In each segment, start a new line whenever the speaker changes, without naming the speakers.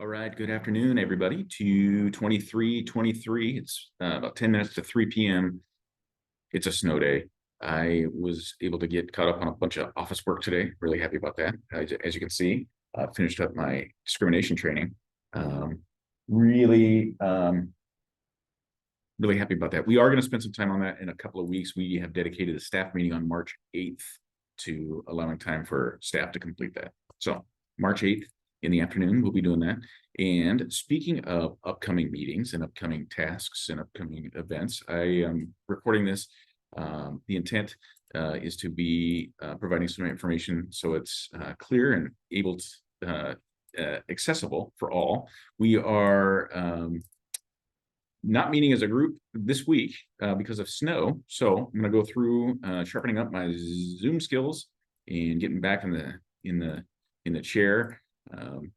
All right, good afternoon, everybody. 2:23:23. It's about 10 minutes to 3 p.m. It's a snow day. I was able to get caught up on a bunch of office work today. Really happy about that. As you can see, finished up my discrimination training. Um, really, really happy about that. We are going to spend some time on that in a couple of weeks. We have dedicated a staff meeting on March 8th to allowing time for staff to complete that. So March 8th in the afternoon, we'll be doing that. And speaking of upcoming meetings and upcoming tasks and upcoming events, I am recording this. The intent is to be providing some information so it's clear and able to accessible for all. We are not meeting as a group this week because of snow. So I'm going to go through sharpening up my Zoom skills and getting back in the chair. I'm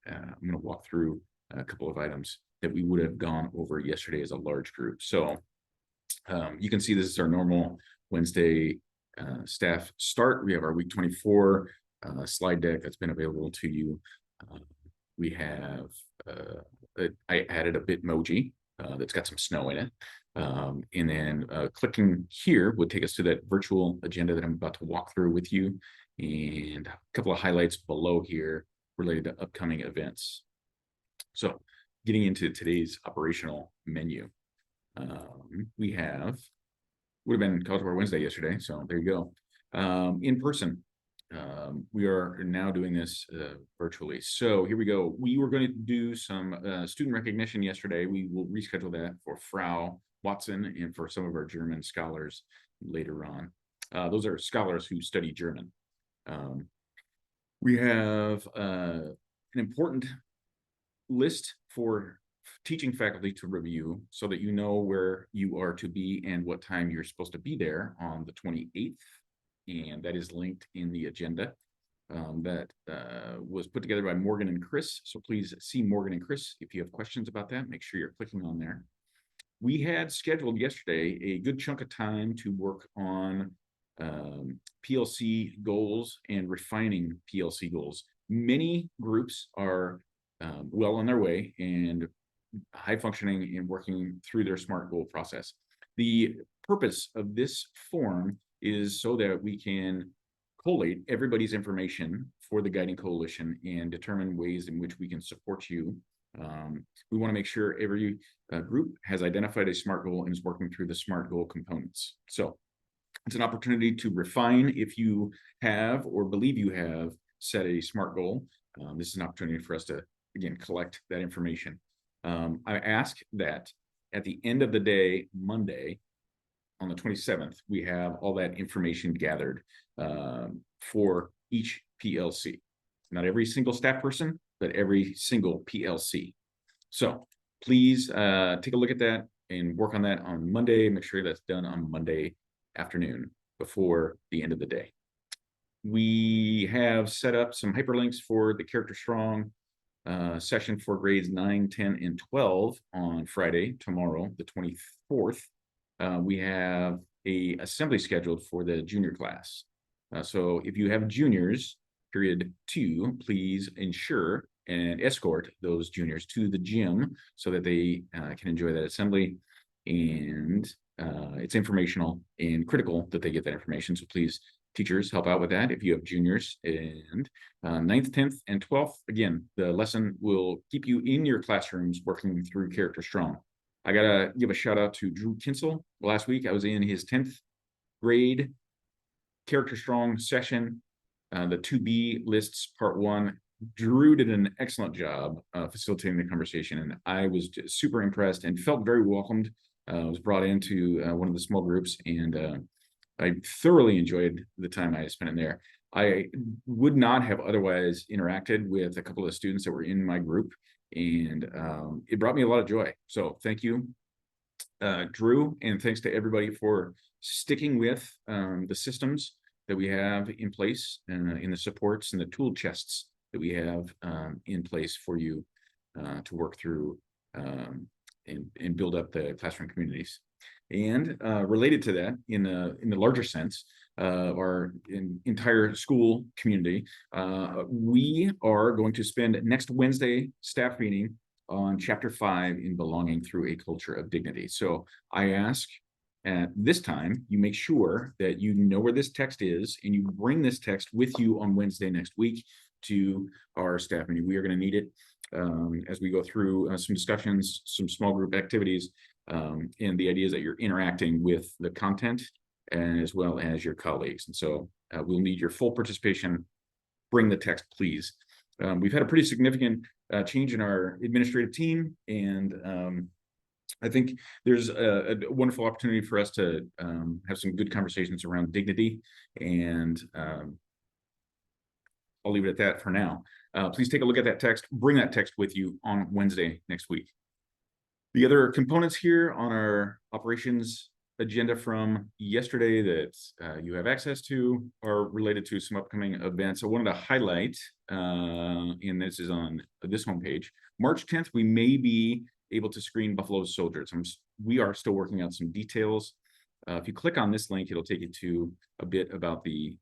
going to walk through a couple of items that we would have gone over yesterday as a large group. So you can see this is our normal Wednesday staff start. We have our week 24 slide deck that's been available to you. We have I added a Bitmoji that's got some snow in it. And then clicking here would take us to that virtual agenda that I'm about to walk through with you, and a couple of highlights below here related to upcoming events. So getting into today's operational menu, we would have been College Bar Wednesday yesterday, so there you go. In person, we are now doing this virtually. So here we go. We were going to do some student recognition yesterday. We will reschedule that for Frau Watson and for some of our German scholars later on. Those are scholars who study German. We have an important list for teaching faculty to review so that you know where you are to be and what time you're supposed to be there on the 28th. And that is linked in the agenda that was put together by Morgan and Chris. So please see Morgan and Chris if you have questions about that. Make sure you're clicking on there. We had scheduled yesterday a good chunk of time to work on PLC goals and refining PLC goals. Many groups are well on their way and high functioning and working through their SMART goal process. The purpose of this form is so that we can collate everybody's information for the guiding coalition and determine ways in which we can support you. We want to make sure every group has identified a SMART goal and is working through the SMART goal components. So it's an opportunity to refine if you have or believe you have set a SMART goal. This is an opportunity for us to, again, collect that information. I ask that at the end of the day, Monday, on the 27th, we have all that information gathered for each PLC. Not every single staff person, but every single PLC. So please take a look at that and work on that on Monday. Make sure that's done on Monday afternoon before the end of the day. We have set up some hyperlinks for the Character Strong session for grades 9, 10, and 12 on Friday, tomorrow, the 24th. We have a assembly scheduled for the junior class. So if you have juniors, period 2, please ensure and escort those juniors to the gym so that they can enjoy that assembly. And it's informational and critical that they get that information. So please, teachers, help out with that if you have juniors. And 9th, 10th, and 12th, again, the lesson will keep you in your classrooms working through Character Strong. I got to give a shout out to Drew Kinsel. Last week, I was in his 10th grade Character Strong session, the 2B lists part 1. Drew did an excellent job facilitating the conversation, and I was just super impressed and felt very welcomed. I was brought into one of the small groups, and I thoroughly enjoyed the time I spent in there. I would not have otherwise interacted with a couple of students that were in my group, and it brought me a lot of joy. So thank you, Drew, and thanks to everybody for sticking with the systems that we have in place in the supports and the tool chests that we have in place for you to work through and build up the classroom communities. And related to that, in the larger sense, our entire school community. We are going to spend next Wednesday staff meeting on chapter 5 in Belonging Through a Culture of Dignity. So I ask at this time, you make sure that you know where this text is and you bring this text with you on Wednesday next week to our staff meeting. We are going to need it as we go through some discussions, some small group activities, and the idea is that you're interacting with the content as well as your colleagues. And so we'll need your full participation. Bring the text, please. We've had a pretty significant change in our administrative team, and I think there's a wonderful opportunity for us to have some good conversations around dignity, and I'll leave it at that for now. Please take a look at that text. Bring that text with you on Wednesday next week. The other components here on our operations agenda from yesterday that you have access to are related to some upcoming events. I wanted to highlight, and this is on this homepage, March 10th, we may be able to screen Buffalo Soldiers. We are still working out some details. If you click on this link, it'll take you to a bit about the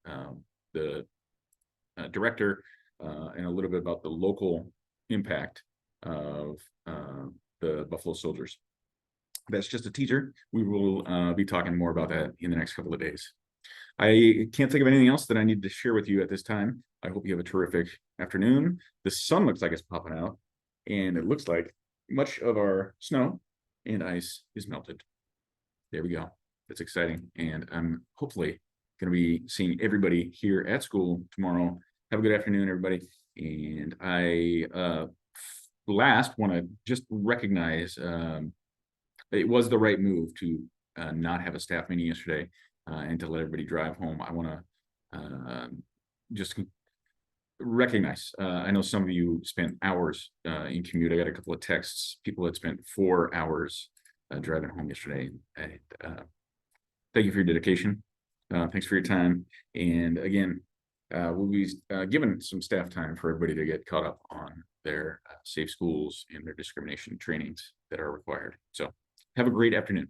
director and a little bit about the local impact of the Buffalo Soldiers. That's just a teaser. We will be talking more about that in the next couple of days. I can't think of anything else that I need to share with you at this time. I hope you have a terrific afternoon. The sun looks like it's popping out, and it looks like much of our snow and ice is melted. There we go. That's exciting. And I'm hopefully going to be seeing everybody here at school tomorrow. Have a good afternoon, everybody. And I last want to just recognize it was the right move to not have a staff meeting yesterday and to let everybody drive home. I want to just recognize, I know some of you spent hours in commute. I got a couple of texts, people that spent 4 hours driving home yesterday. And, thank you for your dedication. Thanks for your time. And again, we'll be given some staff time for everybody to get caught up on their safe schools and their discrimination trainings that are required. So have a great afternoon.